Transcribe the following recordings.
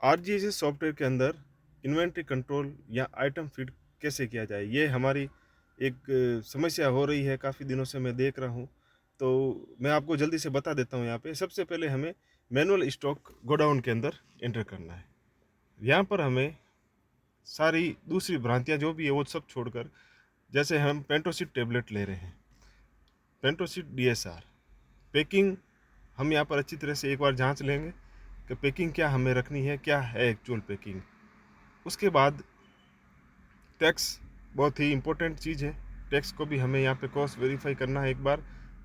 आरजीएसएस software के अंदर inventory control या आइटम फीड कैसे किया जाए, ये हमारी एक समस्या हो रही है, काफ़ी दिनों से मैं देख रहा हूँ। तो मैं आपको जल्दी से बता देता हूँ यहाँ पे। सबसे पहले हमें मैनुअल स्टॉक गोडाउन के अंदर एंटर करना है। यहाँ पर हमें सारी दूसरी भ्रांतियाँ जो भी है वो सब छोड़कर, जैसे हम पेंटोसिड टेबलेट ले रहे हैं, पेंटोसिड डीएसआर, पैकिंग हम यहाँ पर अच्छी तरह से एक बार जाँच लेंगे कि पैकिंग क्या हमें रखनी है, क्या है एक्चुअल पैकिंग। उसके बाद टैक्स बहुत ही इम्पोर्टेंट चीज़ है। टैक्स को भी हमें यहाँ पे कॉस्ट वेरीफाई करना है एक बार,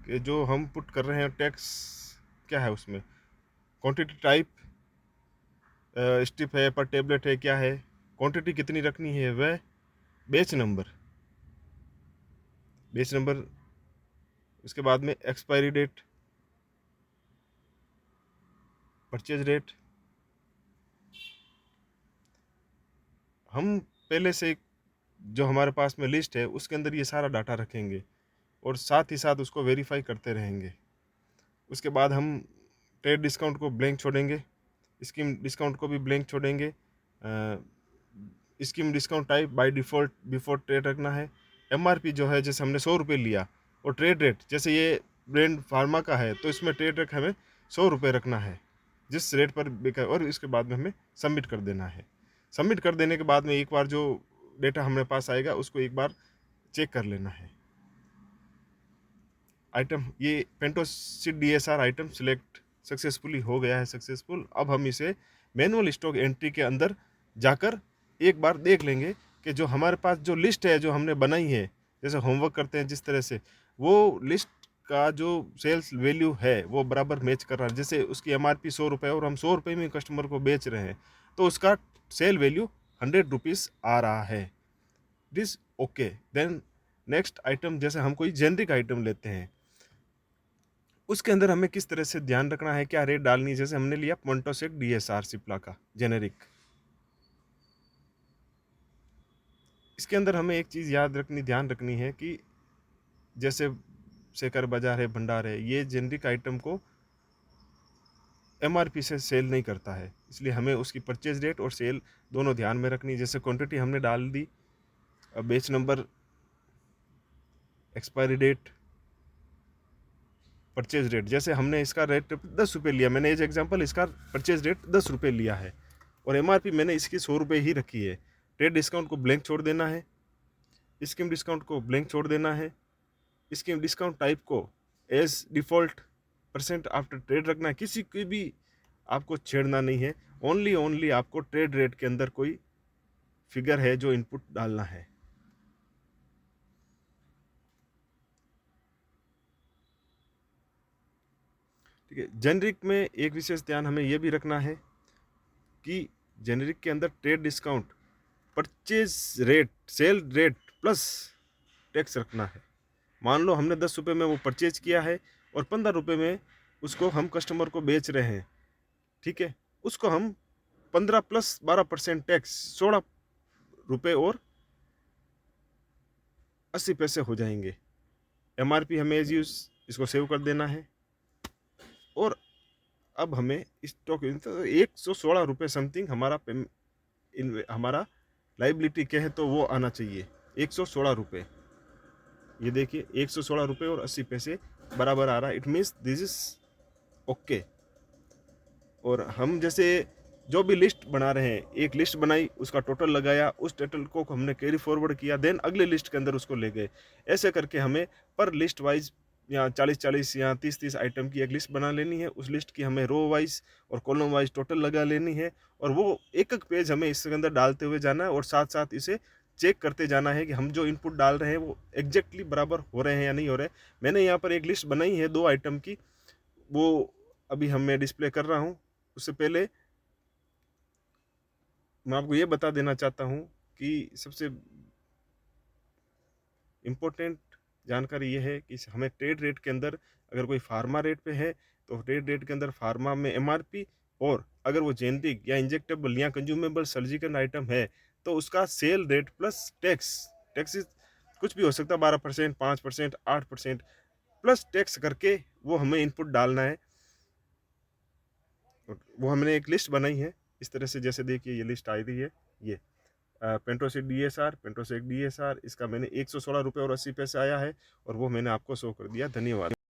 कि जो हम पुट कर रहे हैं टैक्स क्या है उसमें, क्वांटिटी टाइप स्ट्रिप है, पर टेबलेट है, क्या है, क्वांटिटी कितनी रखनी है, वह बेच नंबर, बेच नंबर। उसके बाद में एक्सपायरी डेट, परचेज रेट। हम पहले से जो हमारे पास में लिस्ट है उसके अंदर ये सारा डाटा रखेंगे और साथ ही साथ उसको वेरीफाई करते रहेंगे। उसके बाद हम ट्रेड डिस्काउंट को ब्लैंक छोड़ेंगे, स्कीम डिस्काउंट को भी ब्लैंक छोड़ेंगे। Scheme discount type by default before trade रखना है। एमआरपी जो है, जैसे हमने 100 रुपये लिया, और ट्रेड रेट जैसे ये ब्रांड फार्मा का है तो इसमें ट्रेड रेट हमें 100 रुपये रखना है जिस रेट पर बिका, और इसके बाद में हमें सबमिट कर देना है। सबमिट कर देने के बाद में एक बार जो डेटा हमारे पास आएगा उसको एक बार चेक कर लेना है। आइटम ये Pantocid DSR item select successfully हो गया है, सक्सेसफुल। अब हम इसे मैनुअल स्टॉक एंट्री के अंदर जाकर एक बार देख लेंगे कि जो हमारे पास जो लिस्ट है जो हमने बनाई है, जैसे होमवर्क करते हैं जिस तरह से, वो लिस्ट का जो सेल्स वैल्यू है वो बराबर मैच कर रहा है। जैसे उसकी एमआरपी 100 रुपये और हम 100 रुपये में कस्टमर को बेच रहे हैं, तो उसका सेल वैल्यू 100 रुपीज़ आ रहा है। This okay. Then next item, जैसे हम कोई जेनरिक आइटम लेते हैं, उसके अंदर हमें किस तरह से ध्यान रखना है, क्या रेट डालनी है। जैसे हमने लिया पोंटोसेक डीएसआर सिप्ला का जेनेरिक, इसके अंदर हमें एक चीज़ याद रखनी, ध्यान रखनी है कि जैसे शेखर बाजार है, भंडार है, ये जेनरिक आइटम को एमआरपी से सेल नहीं करता है, इसलिए हमें उसकी परचेज रेट और सेल दोनों ध्यान में रखनी। जैसे क्वांटिटी हमने डाल दी, batch number, expiry date, purchase rate. जैसे हमने इसका रेट 10 रुपये लिया, मैंने एज एग्जांपल इसका परचेज रेट 10 रुपये लिया है और एमआरपी मैंने इसकी 100 रुपये ही रखी है। ट्रेड डिस्काउंट को ब्लैंक छोड़ देना है, स्कीम डिस्काउंट को ब्लैंक छोड़ देना है, स्कीम डिस्काउंट टाइप को as default percent after trade रखना है। किसी की भी आपको छेड़ना नहीं है, ओनली आपको ट्रेड रेट के अंदर कोई फिगर है जो इनपुट डालना है। ठीक है। जेनरिक में एक विशेष ध्यान हमें यह भी रखना है कि जेनरिक के अंदर trade discount, purchase rate, cell rate plus tax रखना है। मान लो हमने 10 रुपये में वो परचेज किया है और 15 रुपये में उसको हम कस्टमर को बेच रहे हैं, ठीक है, उसको हम 15 प्लस 12% टैक्स, 16 रुपये और 80 पैसे हो जाएंगे। एमआरपी हमें एज यूज इसको सेव कर देना है। और अब हमें स्टॉक 116 रुपये समथिंग हमारा लाइबिलिटी कहे तो वो आना चाहिए, 116 रुपये। ये देखिए 116 रुपये और 80 पैसे बराबर आ रहा है, it means this is okay. और हम जैसे जो भी लिस्ट बना रहे हैं, एक लिस्ट बनाई, उसका टोटल लगाया, उस टोटल को हमने कैरी फॉरवर्ड किया, देन अगले लिस्ट के अंदर उसको ले गए। ऐसे करके हमें पर लिस्ट वाइज या 40-40 या 30-30 आइटम की एक लिस्ट बना लेनी है। उस लिस्ट की हमें रो वाइज और कॉलम वाइज टोटल लगा लेनी है और वो एक एक पेज हमें इसके अंदर डालते हुए जाना है और साथ साथ इसे चेक करते जाना है कि हम जो इनपुट डाल रहे हैं वो एग्जैक्टली बराबर हो रहे हैं या नहीं हो रहे। मैंने यहाँ पर एक लिस्ट बनाई है 2 आइटम की, वो अभी मैं डिस्प्ले कर रहा हूँ। उससे पहले मैं आपको ये बता देना चाहता हूँ कि सबसे इम्पोर्टेंट जानकारी ये है कि हमें ट्रेड रेट के अंदर, अगर कोई फार्मा रेट पे है तो ट्रेड रेट के अंदर फार्मा में एमआरपी, और अगर वो जेनरिक या इंजेक्टेबल या कंज्यूमेबल सर्जिकल आइटम है तो उसका cell rate plus tax, tax कुछ भी हो सकता है, 12%, 5%, 8% प्लस टैक्स करके वो हमें इनपुट डालना है। वो हमने एक लिस्ट बनाई है, इस तरह से जैसे देखिए ये लिस्ट आई रही है, ये पेंटोसिक DSR इसका मैंने 116 रुपये और 80 पैसे आया है और वो मैंने आपको शो कर दिया। धन्यवाद।